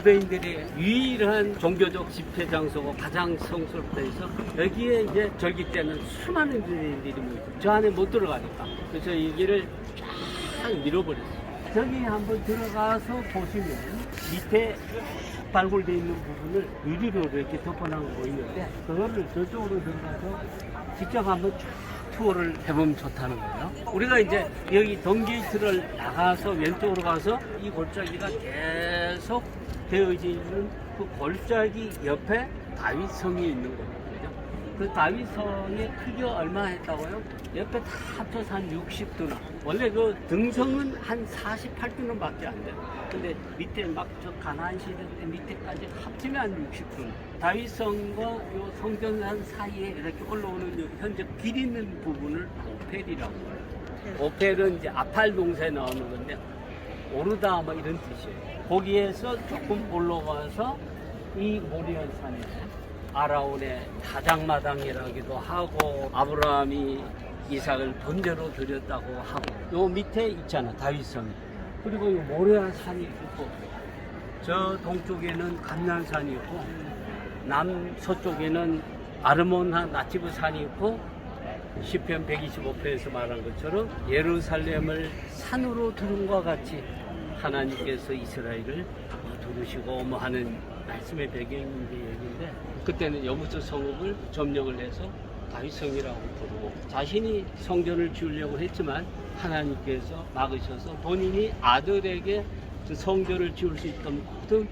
유대인들의 유일한 종교적 집회 장소고 가장 성스럽다 해서 여기에 이제 절기 때는 수많은 유대인들이 모이죠. 저 안에 못 들어가니까. 그래서 이 길을 쫙 밀어버렸어요. 저기 한번 들어가서 보시면 밑에 발굴되어 있는 부분을 유리로 이렇게 덮어놓은 거 보이는데 그거를 저쪽으로 들어가서 직접 한번 쭉 투어를 해보면 좋다는 거예요. 우리가 이제 여기 던게이트를 나가서 왼쪽으로 가서 이 골짜기가 계속 되어져 있는 그 골짜기 옆에 다윗성이 있는 거거든요. 그 다윗성의 크기가 얼마 했다고요? 옆에 다 합쳐서 한 60두나. 원래 그 등성은 한 48두나 밖에 안 돼요. 근데 밑에 막 저 가나안 시대 때 밑에까지 합치면 한 60두나. 다윗성과 요 성전산 사이에 이렇게 올라오는 현재 길 있는 부분을 오펠이라고 해요. 오펠은 이제 아팔 동사에 나오는 건데 오르다 뭐 이런 뜻이에요. 거기에서 조금 올라가서 이 모리안 산에 아라온의 다장마당이라기도 하고 아브라함이 이삭을 번제로 드렸다고 하고 요 밑에 있잖아 다윗성. 그리고 이 모리안 산이 있고 저 동쪽에는 감난산이 있고 남서쪽에는 아르몬한 나티브 산이 있고 시편 125편에서 말한 것처럼 예루살렘을 산으로 두른과 같이 하나님께서 이스라엘을 두르시고 뭐 하는 말씀의 배경인데 얘기인데 그때는 여부서 성읍을 점령을 해서 다윗성이라고 부르고 자신이 성전을 지으려고 했지만 하나님께서 막으셔서 본인이 아들에게 성전을 지을 수 있던 모든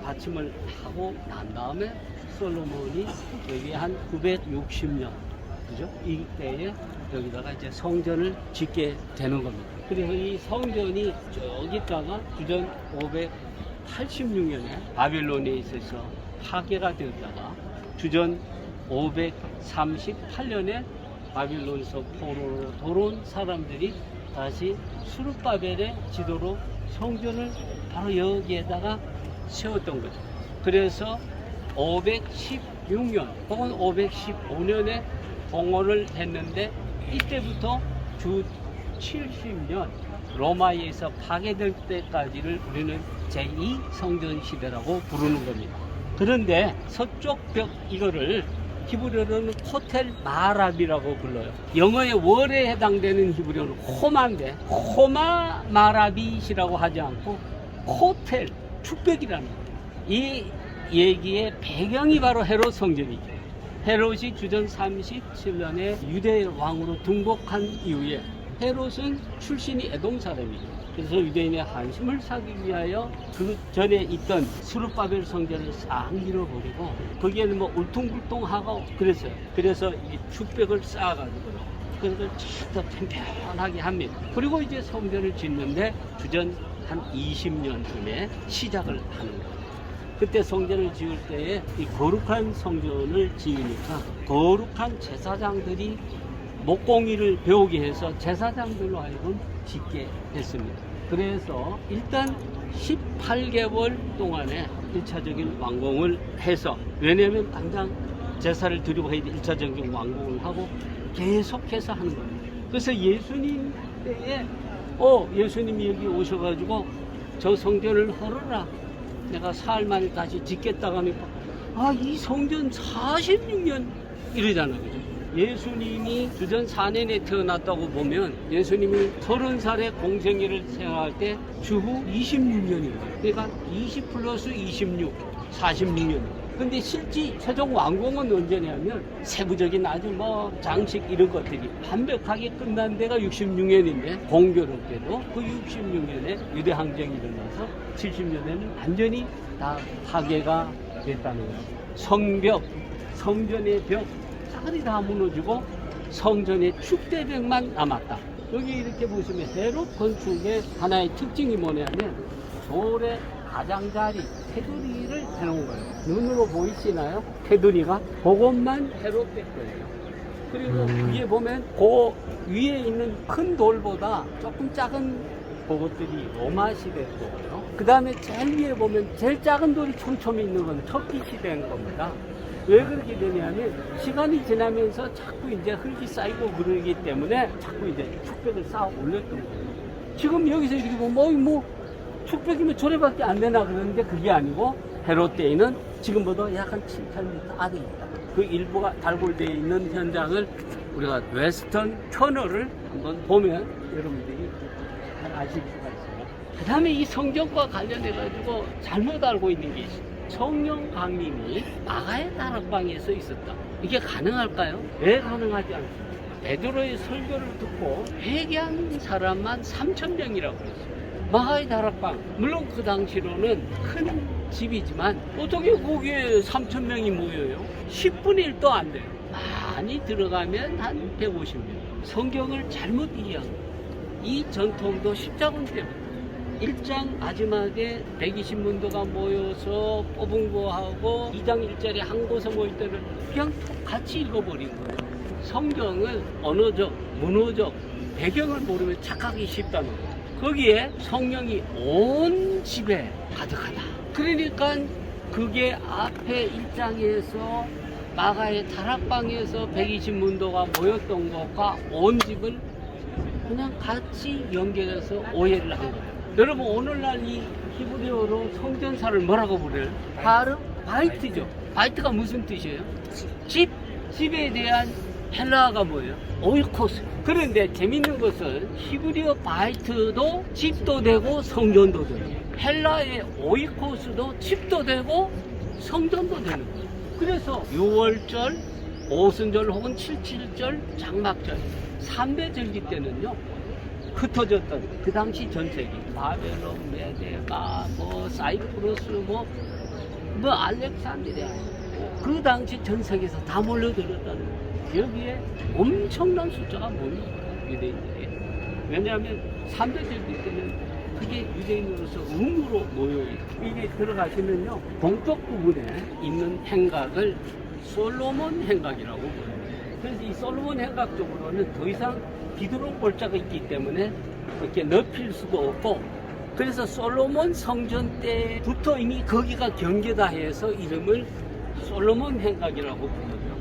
받침을 하고 난 다음에 솔로몬이 여기 한 960년 그죠? 이때에 여기다가 이제 성전을 짓게 되는 겁니다. 그래서 이 성전이 저기다가 주전 586년에 바빌론에 있어서 파괴가 되었다가 주전 538년에 바빌론에서 포로로 돌아온 사람들이 다시 수르바벨의 지도로 성전을 바로 여기에다가 세웠던 거죠. 그래서 516년 혹은 515년에 봉헌을 했는데 이때부터 주 70년 로마에서 파괴될 때까지를 우리는 제2성전 시대라고 부르는 겁니다. 그런데 서쪽 벽 이거를 히브리어로는 코텔 마랍이라고 불러요. 영어의 월에 해당되는 히브리어는 호마인데 호마 마라빗이라고 하지 않고 코텔 축벽이라는 거예요. 이 얘기의 배경이 바로 헤롯 성전이죠. 헤롯이 주전 37년에 유대 왕으로 등극한 이후에 헤롯은 출신이 에돔 사람이죠. 그래서 유대인의 한심을 사기 위하여 그 전에 있던 스룹바벨 성전을 싹 밀어버리고 거기에는 뭐 울퉁불퉁하고 그랬어요. 그래서 이 축벽을 쌓아가지고 그걸 더 편편하게 합니다. 그리고 이제 성전을 짓는데 주전 한 20년쯤에 시작을 하는 거예요. 그때 성전을 지을 때에 이 거룩한 성전을 지으니까 거룩한 제사장들이 목공일을 배우게 해서 제사장들로 하여금 짓게 했습니다. 그래서 일단 18개월 동안에 1차적인 완공을 해서 왜냐하면 당장 제사를 드리고 해야 돼 1차적인 완공을 하고 계속해서 하는 겁니다. 그래서 예수님 때에 예수님이 여기 오셔가지고 저 성전을 헐어라 내가 사흘 만에 다시 짓겠다고 하니까 이 성전 46년 이러잖아요. 그죠? 예수님이 주전 4년에 태어났다고 보면 예수님이 30살의 공생애를 생활할 때 주후 26년입니다. 그러니까 20 플러스 26, 46년. 근데 실제 최종 완공은 언제냐면 세부적인 아주 뭐 장식 이런 것들이 완벽하게 끝난 데가 66년인데 공교롭게도 그 66년에 유대 항쟁이 일어나서 70년에는 완전히 다 파괴가 됐다는 거예요. 성벽, 성전의 벽 싸그리 다 무너지고 성전의 축대벽만 남았다. 여기 이렇게 보시면 헤롯 건축의 하나의 특징이 뭐냐면 돌에 가장자리 테두리를 해놓은 거예요. 눈으로 보이시나요? 테두리가 그것만 헤롯된 거예요. 그리고 위에 보면 그 위에 있는 큰 돌보다 조금 작은 그것들이 로마 시대 거고요. 그 다음에 제일 위에 보면 제일 작은 돌이 촘촘히 있는 건 터키 시대인 겁니다. 왜 그렇게 되냐면 시간이 지나면서 자꾸 이제 흙이 쌓이고 그러기 때문에 자꾸 이제 축벽을 쌓아 올렸던 거예요. 지금 여기서 이렇게 보면 뭐 축벽이면 조례밖에 안 되나 그러는데 그게 아니고 헤롯 때에는 지금보다 약 한 7,000m 아래 있다. 그 일부가 달골되어 있는 현장을 우리가 웨스턴 터널을 한번 보면 여러분들이 잘 아실 수가 있어요. 그 다음에 이 성경과 관련해가지고 잘못 알고 있는 게 있어요. 성령 강림이 마가의 다락방에서 있었다. 이게 가능할까요? 왜 가능하지 않습니까? 베드로의 설교를 듣고 회개한 사람만 3,000명이라고 그랬어요. 마가의 다락방, 물론 그 당시로는 큰 집이지만 어떻게 거기에 3,000명이 모여요? 10분의 1도 안 돼요. 많이 들어가면 한 150명. 성경을 잘못 이해한 거예요. 이 전통도 십자군 때부터 1장 마지막에 120문도가 모여서 뽑은 거하고 2장 1절에 한 곳에 모일 때는 그냥 같이 읽어버린 거예요. 성경은 언어적, 문어적 배경을 모르면 착하기 쉽다는 거예요. 거기에 성령이 온 집에 가득하다. 그러니까 그게 앞에 1장에서 마가의 다락방에서 120문도가 모였던 것과 온 집을 그냥 같이 연결해서 오해를 한 거예요. 여러분 오늘날 이 히브리어로 성전사를 뭐라고 부르요? 바르 바이트죠. 바이트가 무슨 뜻이에요? 집. 집에 대한 헬라어가 뭐예요? 오이코스. 그런데 재밌는 것은 히브리어 바이트도 집도 되고 성전도 되고 헬라의 오이코스도 집도 되고 성전도 되는 거예요. 그래서 6월절, 오순절 혹은 77절, 장막절 3대 절기 때는요 흩어졌던 그 당시 전 세계 바벨론, 메데마, 사이프러스, 알렉산드리아 그 당시 전 세계에서 다 몰려들었다는 거예요. 여기에 엄청난 숫자가 모인 거예요, 유대인들이. 왜냐하면 3대 절기 때는 그게 유대인으로서 의무로 모여있고 이게 들어가시면요 동쪽 부분에 있는 행각을 솔로몬 행각이라고 부릅니다. 그래서 이 솔로몬 행각 쪽으로는 더 이상 비드록 골짜가 있기 때문에 이렇게 넓힐 수도 없고 그래서 솔로몬 성전 때부터 이미 거기가 경계다 해서 이름을 솔로몬 행각이라고 부르죠.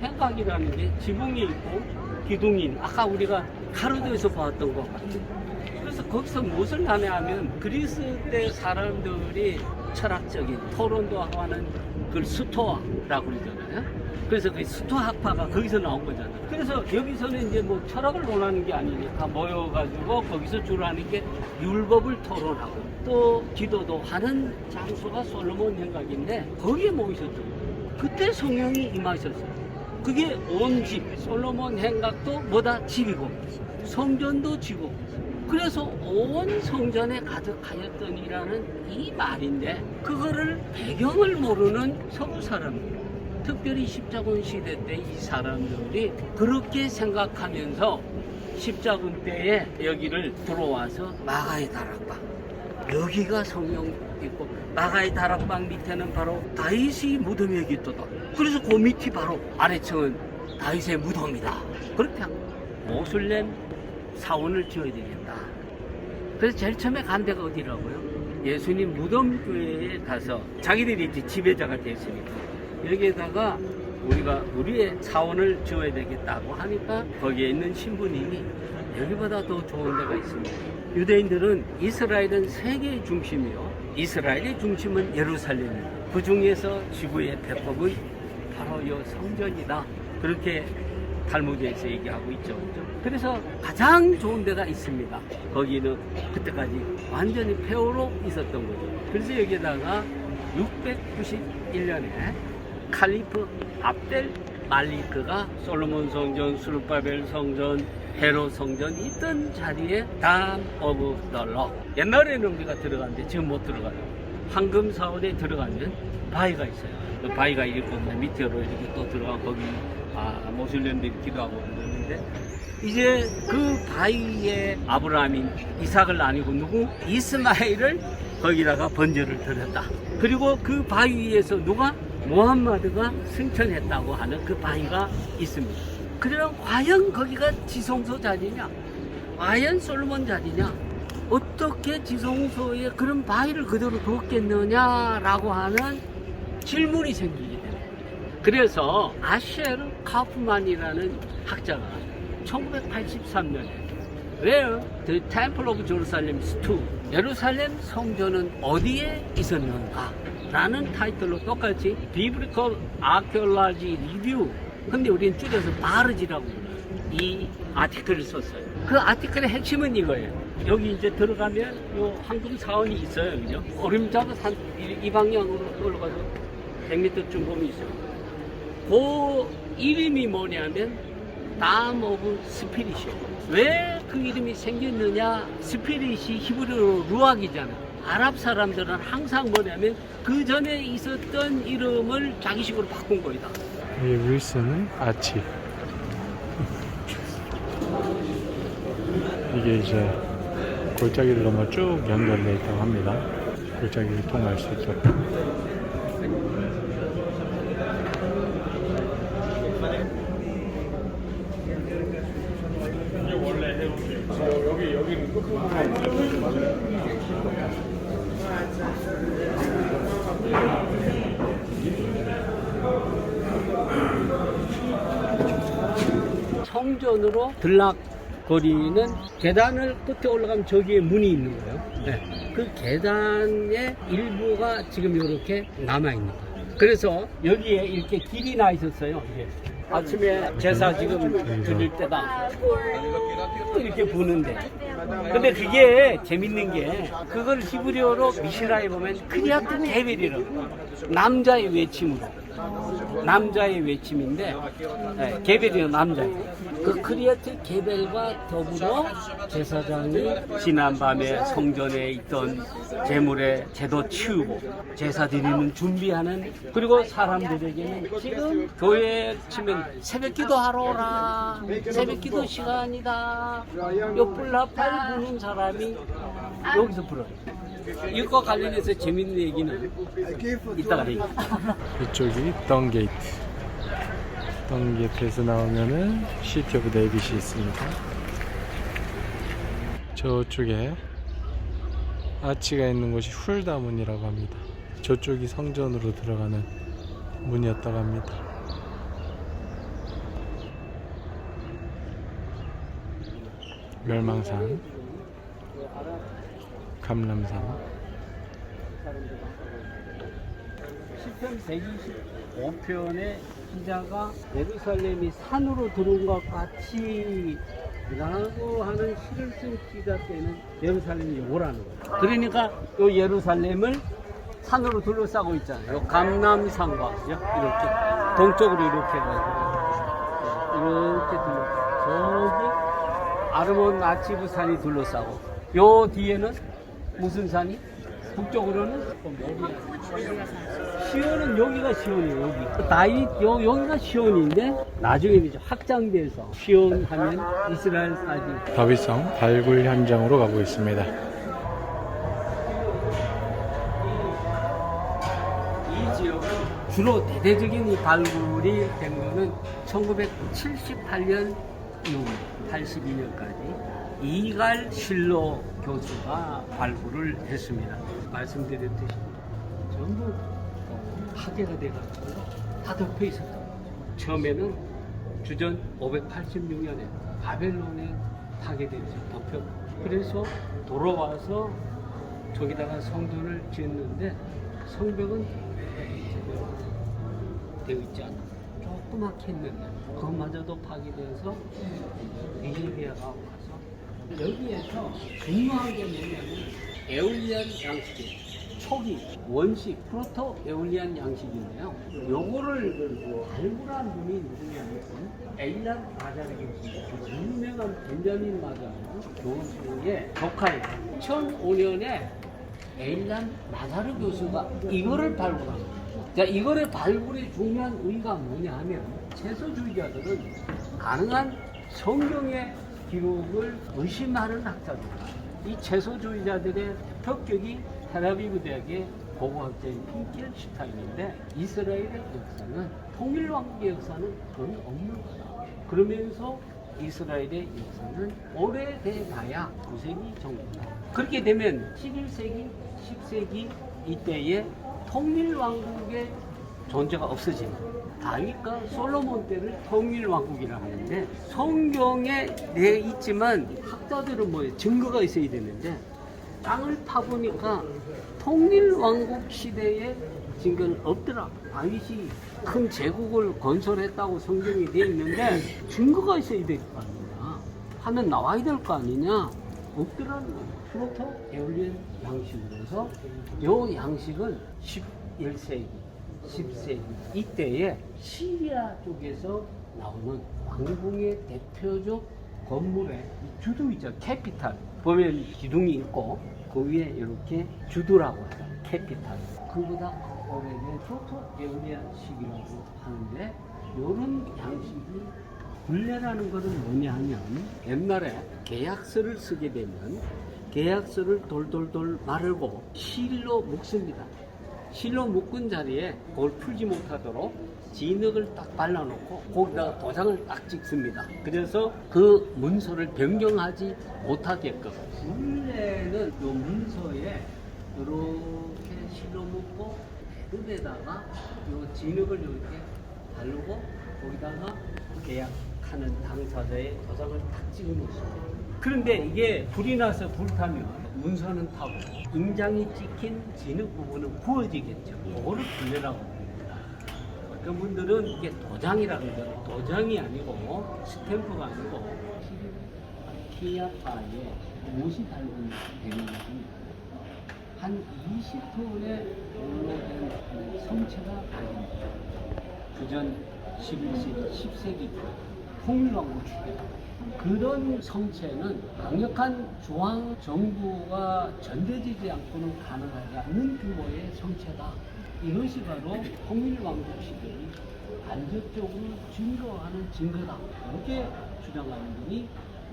행각이라는 게 지붕이 있고 기둥이 아까 우리가 가로도에서 봤던 것 같아요. 그래서 거기서 무엇을 하냐면 그리스 때 사람들이 철학적인 토론도 하는 그걸 스토아라고 그러잖아요. 그래서 그 스토아학파가 거기서 나온 거잖아요. 그래서 여기서는 이제 철학을 논하는 게 아니니까 모여가지고 거기서 주로 하는 게 율법을 토론하고 또 기도도 하는 장소가 솔로몬 행각인데 거기에 모이셨죠. 그때 성령이 임하셨어요. 그게 온 집, 솔로몬 행각도 뭐다? 집이고 성전도 지고 그래서 온 성전에 가득하였더니라는 이 말인데 그거를 배경을 모르는 서구 사람들 특별히 십자군 시대 때 이 사람들이 그렇게 생각하면서 십자군 때에 여기를 들어와서 마가의 다락방 여기가 성령 있고 마가의 다락방 밑에는 바로 다윗의 무덤이 여기 있다. 그래서 그 밑이 바로 아래층은 다윗의 무덤이다. 그렇게 한 거예요. 모슬렘 사원을 지어야 되겠다. 그래서 제일 처음에 간 데가 어디라고요? 예수님 무덤교회에 가서 자기들이 이제 지배자가 됐으니까 여기에다가 우리가 우리의 사원을 지어야 되겠다고 하니까 거기에 있는 신부님이 여기보다 더 좋은 데가 있습니다. 유대인들은 이스라엘은 세계의 중심이요 이스라엘의 중심은 예루살렘입니다. 그 중에서 지구의 배꼽의 바로 이 성전이다. 그렇게 탈무드에서 얘기하고 있죠. 그래서 가장 좋은 데가 있습니다. 거기는 그때까지 완전히 폐허로 있었던 거죠. 그래서 여기에다가 691년에 칼리프 압델 말리크가 솔로몬 성전, 수르바벨 성전, 헤롯 성전 있던 자리에 담 오브 더 럭 옛날에는 우리가 들어갔는데 지금 못 들어가요. 황금 사원에 들어가면 바위가 있어요. 그 바위가 이렇게 밑으로 이렇게 또 들어가 거기 모슬렘들이 기도하고 그러는데 이제 그 바위에 아브라함이 이삭을 아니고 누구? 이스마엘을 거기다가 번제를 드렸다. 그리고 그 바위 위에서 누가? 무함마드가 승천했다고 하는 그 바위가 있습니다. 그러면 과연 거기가 지성소 자리냐? 과연 솔로몬 자리냐? 어떻게 지성소에 그런 바위를 그대로 두었겠느냐라고 하는 질문이 생기게 됩니다. 그래서 아셰르 카프만이라는 학자가 1983년에 Where the Temple of Jerusalem stood. 예루살렘 성전은 어디에 있었는가? 라는 타이틀로 똑같이 Biblical Archaeology Review. 근데 우리는 줄여서 바르지라고 이 아티클을 썼어요. 그 아티클의 핵심은 이거예요. 여기 이제 들어가면 요 황금 사원이 있어요. 그죠? 오름자도 이 방향으로 올라가서 100m쯤 보면 있어요. 그 이름이 뭐냐면 Dam of Spirit이에요. 왜 그 이름이 생겼느냐? 스피릿이 히브리어로 루악이잖아. 아랍 사람들은 항상 뭐냐면 그 전에 있었던 이름을 자기식으로 바꾼 거이다. 이 윌슨은 아치. 이게 이제 골짜기를 넘어 쭉 연결되어 있다고 합니다. 골짜기를 통할 수 있도록. 여기는 성전으로 들락거리는 계단을 끝에 올라가면 저기에 문이 있는 거예요. 네. 그 계단의 일부가 지금 이렇게 남아있는 거예요. 그래서 여기에 이렇게 길이 나 있었어요. 이게. 아침에 제사 지금 드릴 때다 이렇게 부는데, 근데 그게 재밌는 게 그걸 히브리어로 미시라에 보면 크리아트 게벨이라고, 남자의 외침으로, 남자의 외침인데, 네, 게벨이는 남자예요. 그 크리아트 게벨과 더불어 제사장이 지난밤에 성전에 있던 제물에 제도 치우고 제사 드리는 준비하는, 그리고 사람들에게는 지금 교회에 치면 새벽기도 하러 오라, 새벽기도 시간이다, 엿불나팔 부는 사람이 여기서 불어요. 이것과 관련해서 재밌는 얘기는 이따가 얘기해요. 이쪽이 덩게이트. 덩게이트에서 나오면은 시티 오브 데이빗이 있습니다. 저쪽에 아치가 있는 곳이 훌다문이라고 합니다. 저쪽이 성전으로 들어가는 문이었다고 합니다. 멸망산, 감람산. 시편 125편의 기자가 예루살렘이 산으로 들어온 것 같이 라고 하는 시를 쓴 기자 때는 예루살렘이 오라는 거예요. 그러니까 요 예루살렘을 산으로 둘러싸고 있잖아요. 요 감람산과 이렇게 동쪽으로 이렇게 둘러싸고, 저기 아르몬 나치브 산이 둘러싸고, 요 뒤에는 무슨 산이? 북쪽으로는 시온은 여기가 시온이에요. 여기 다윗 여기가 시온인데 나중에 이제 확장돼서 시온 하면 이스라엘 사지. 다윗성 발굴 현장으로 가고 있습니다. 이 지역은 주로 대대적인 이 발굴이 된 거는 1978년 이후 82년까지 이갈 실로 교수가 발굴을 했습니다. 말씀드렸듯이 전부 파괴가 돼가지고 다 덮여 있었던 거죠. 처음에는 주전 586년에 바벨론에 파괴되면서 덮여, 그래서 돌아와서 저기다가 성전을 지었는데 성벽은 되어 있지 않아. 조그맣게 했는데 그것마저도 파괴돼서 니게리아가 가서, 여기에서 중요한 게 뭐냐면 에올리안 양식이에요. 초기 원식 프로토 에올리안 양식인데요. 요거를 발굴한 분이 누구냐면 에일란 마자르 교수, 유명한 벤자민 마자르 교수의 조카예요. 2005년에 에일란 마자르 교수가 이거를 발굴한 거예요. 자, 이거를 발굴의 중요한 의의가 뭐냐 하면 채소주의자들은 가능한 성경의 기록을 의심하는 학자들입니다. 이 채소주의자들의 격격이 텔아비브 대학의 고고학자인 핑켈슈타인인데, 이스라엘의 역사는, 통일왕국의 역사는 거의 없는 거다. 그러면서 이스라엘의 역사는 오래돼봐야 9세기 정도다. 그렇게 되면 11세기, 10세기 이때에 통일왕국의 존재가 없어지는 거예요. 다윗과 솔로몬 때를 통일왕국이라 하는데 성경에 돼 있지만 학자들은 뭐 증거가 있어야 되는데 땅을 파보니까 통일왕국 시대에 증거는 없더라. 다윗이 큰 제국을 건설했다고 성경이 돼 있는데 증거가 있어야 될 거 아니냐 하면 나와야 될 거 아니냐. 없더라는 거예요. 프로토 에올리안 양식으로서 이 양식은 11세기 10세기 이때에 시리아 쪽에서 나오는 왕궁의 대표적 건물의 주도 있죠. 캐피탈 보면 기둥이 있고 그 위에 이렇게 주도라고 하죠. 캐피탈. 그보다 오래된 프로토 에올리안식이라고 하는데 이런 양식이 굴레라는 것은 뭐냐 하면 옛날에 계약서를 쓰게 되면 계약서를 돌돌돌 말고 실로 묶습니다. 실로 묶은 자리에 그걸 풀지 못하도록 진흙을 딱 발라놓고 거기다가 도장을 딱 찍습니다. 그래서 그 문서를 변경하지 못하게끔. 원래는 이 문서에 이렇게 실로 묶고 흙에다가 이 진흙을 이렇게 바르고 거기다가 계약하는 당사자의 도장을 딱 찍어 놓습니다. 그런데 이게 불이 나서 불타면 문서는 타고 인장이 찍힌 진흙 부분은 구워지겠죠. 그거를 굴레라고 합니다. 어떤 분들은 이게 도장이라고 그러죠. 도장이 아니고 스탬프가 아니고 키아파에 못이 달린 되는 겁니다. 한 20톤의 오래된 성체가 발견됩니다. 주전 11세기, 10세기 통일왕국 시대 그런 성체는 강력한 중앙 정부가 전대지지 않고는 가능하지 않는 규모의 성체다. 이것이 바로 통일왕국 시대의 간접적으로 증거하는 증거다. 이렇게 주장하는 분이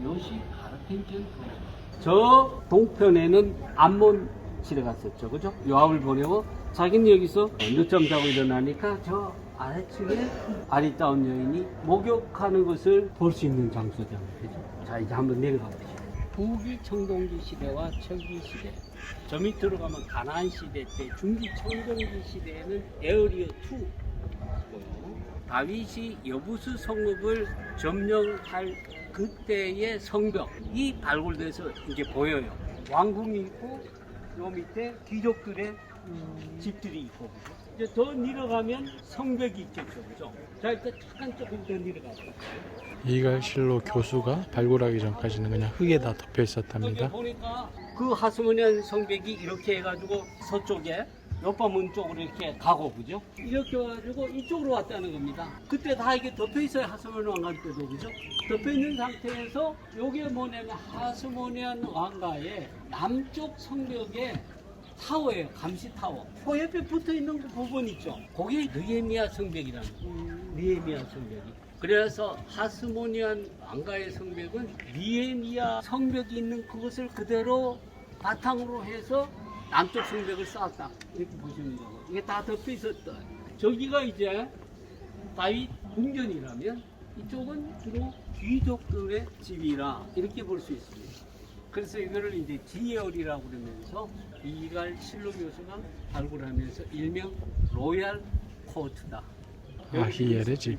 요시 가르펜티언 교수. 저 동편에는 암몬 시대 갔었죠, 그죠? 요압을 보내고 자기는 여기서 늦잠 자고 일어나니까 저 아래층에 아리따운 여인이 목욕하는 것을 볼 수 있는 장소잖아요. 그죠? 자, 이제 한번 내려가 보시죠. 후기 청동기 시대와 철기 시대. 저 밑으로 가면 가나안 시대 때, 중기 청동기 시대에는 에어리어 2고요. 다윗이 여부스 성읍을 점령할 그때의 성벽이 발굴돼서 이제 보여요. 왕궁이 있고, 요 밑에 귀족들의 집들이 있고, 그죠? 이제 더 내려가면 성벽이 있겠죠, 그죠? 자, 일단 잠깐 조금 더 내려가 볼게요. 이갈실로 교수가 발굴하기 전까지는 그냥 흙에다 덮여 여기 있었답니다. 보니까 그 하스모니안 성벽이 이렇게 해가지고 서쪽에 옆방문 쪽으로 이렇게 가고, 그죠? 이렇게 와가지고 이쪽으로 왔다는 겁니다. 그때 다 이게 덮여 있어요, 하스모니안 왕가 때도, 그죠? 덮여 있는 상태에서 요게 뭐냐면 하스모니안 왕가의 남쪽 성벽에 타워예요. 감시 타워. 그 옆에 붙어 있는 그 부분 있죠. 그게 느헤미야 성벽이라는 거예요. 느헤미야 성벽이. 그래서 하스모니안 왕가의 성벽은 느헤미야 성벽이 있는 그것을 그대로 바탕으로 해서 남쪽 성벽을 쌓았다. 이렇게 보시면 되고. 이게 다 덮여 있었다. 저기가 이제 다윗 궁전이라면 이쪽은 주로 귀족들의 집이라 이렇게 볼 수 있습니다. 그래서 이거를 이제 디에얼이라고 그러면서 이갈 실로 교수가 발굴하면서 일명 로얄 코트다. 아히엘의 집.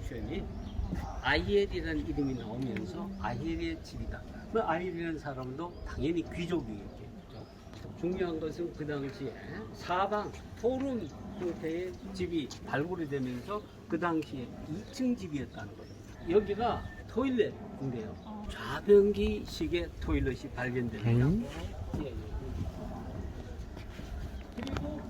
아히엘이라는 이름이 나오면서 아히엘의 집이다. 그 아히엘이라는 사람도 당연히 귀족이겠죠. 중요한 것은 그 당시에 사방 토룸 형태의 집이 발굴이 되면서 그 당시에 2층 집이었다는 거예요. 여기가 토일렛인데요. 좌변기식의 토일렛이 발견됩니다. 예, 예. 그리고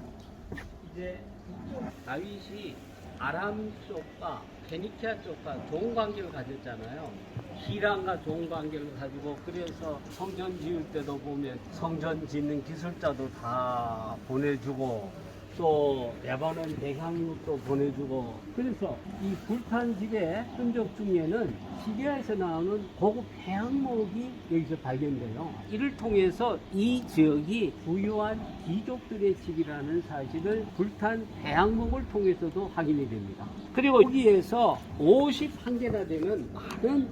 이제 이쪽 다윗이 아람 쪽과 페니키아 쪽과 좋은 관계를 가졌잖아요. 히람과 좋은 관계를 가지고 그래서 성전 지을 때도 보면 성전 짓는 기술자도 다 보내주고 또 레바논 대향육도 보내주고 그래서 이 불탄 집의 흔적 중에는 시리아에서 나오는 고급 해양목이 여기서 발견돼요. 이를 통해서 이 지역이 부유한 귀족들의 집이라는 사실을 불탄 해양목을 통해서도 확인이 됩니다. 그리고 여기에서 51개나 되는 많은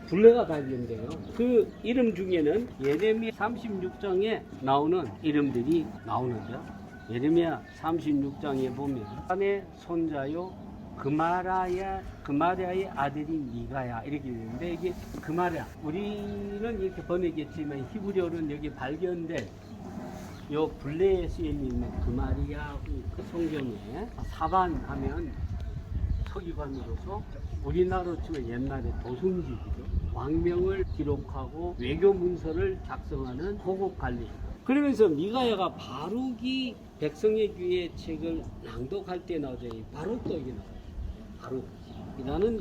둘레가 발견돼요. 그 이름 중에는 예레미야 36장에 나오는 이름들이 나오는데요. 예레미야 36장에 보면 아내 손자요 그마랴의 아들이 미가야 이렇게 되는데 이게 그마랴 우리는 이렇게 번역했지만 히브리어는 여기 발견된 요 블레에 쓰여 있는 그마리아 그 성경에 사반하면 서기관으로서 우리나라로 치면 옛날에 도승직이죠. 왕명을 기록하고 외교 문서를 작성하는 호국 관리. 그러면서 미가야가 바룩이 백성의 귀에 책을 낭독할 때 나오죠. 바룩도 여기 나와요. 바룩이라는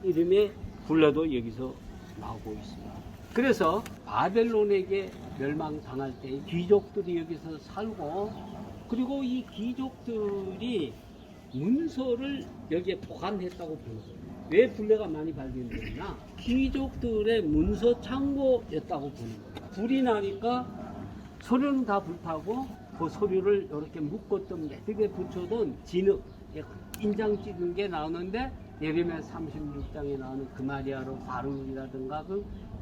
이름의 굴레도 여기서 나오고 있습니다. 그래서 바벨론에게 멸망당할 때 귀족들이 여기서 살고 그리고 이 귀족들이 문서를 여기에 보관했다고 보는 거예요. 왜 굴레가 많이 발견되냐? 귀족들의 문서 창고였다고 보는 거예요. 불이 나니까 서류는 다 불타고 그 서류를 이렇게 묶었던 매듭에 붙여둔 진흙, 인장 찍은 게 나오는데 예레미야 36장에 나오는 그마리아로 바룩이라든가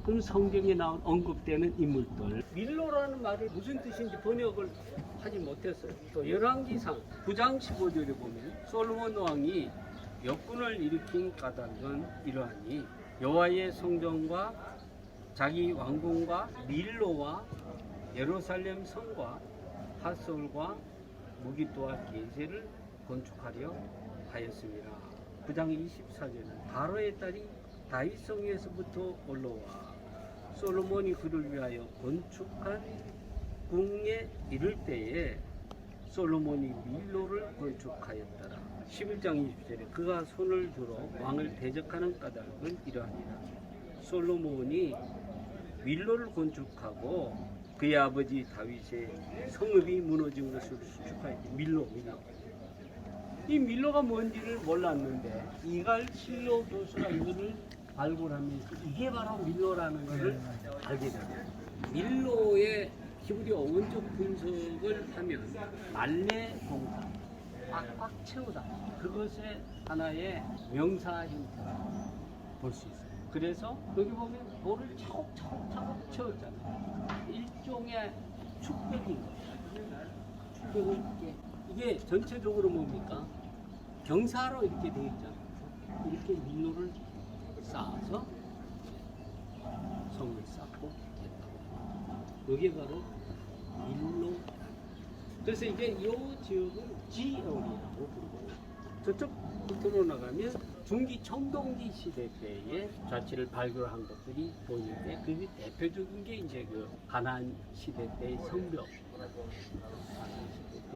그 성경에 나온 언급되는 인물들. 밀로라는 말이 무슨 뜻인지 번역을 하지 못했어요. 또 열왕기상 9장 15절에 보면 솔로몬 왕이 역군을 일으킨 까닭은 이러하니 여호와의 성전과 자기 왕궁과 밀로와 예루살렘 성과 핫솔과 무기또와 게세를 건축하려 하였습니다. 9장 24절은 바로의 딸이 다윗성에서부터 올라와 솔로몬이 그를 위하여 건축한 궁에 이를 때에 솔로몬이 밀로를 건축하였더라. 11장 20절에 그가 손을 들어 왕을 대적하는 까닭은 이러하니라. 솔로몬이 밀로를 건축하고 그의 아버지 다윗의 성읍이 무너진 것을 수축하였지. 밀로. 이 밀로가 뭔지를 몰랐는데 이갈 실로 교수가 이거를 발굴하면서 이게 바로 밀로라는 것을 알게 됩니다. 밀로의 히브리어 원적 분석을 하면 말레 동사, 꽉꽉 채우다. 그것의 하나의 명사 형태로 볼 수 있어요. 그래서 여기 보면 돌을 차곡차곡 채웠잖아요. 일종의 축벽인 거예요. 축벽을 이게 전체적으로 뭡니까? 경사로 이렇게 되어 있잖아요. 이렇게 밀로를 쌓아서 성을 쌓고 했다고. 이게 바로 밀로. 그래서 이게 이 지역은 지역이라고 부르고 저쪽 끝으로 나가면 중기 청동기 시대 때의 자치를 발굴한 것들이 보이는데 그 대표적인 게 이제 그 가나안 시대 때의 성벽.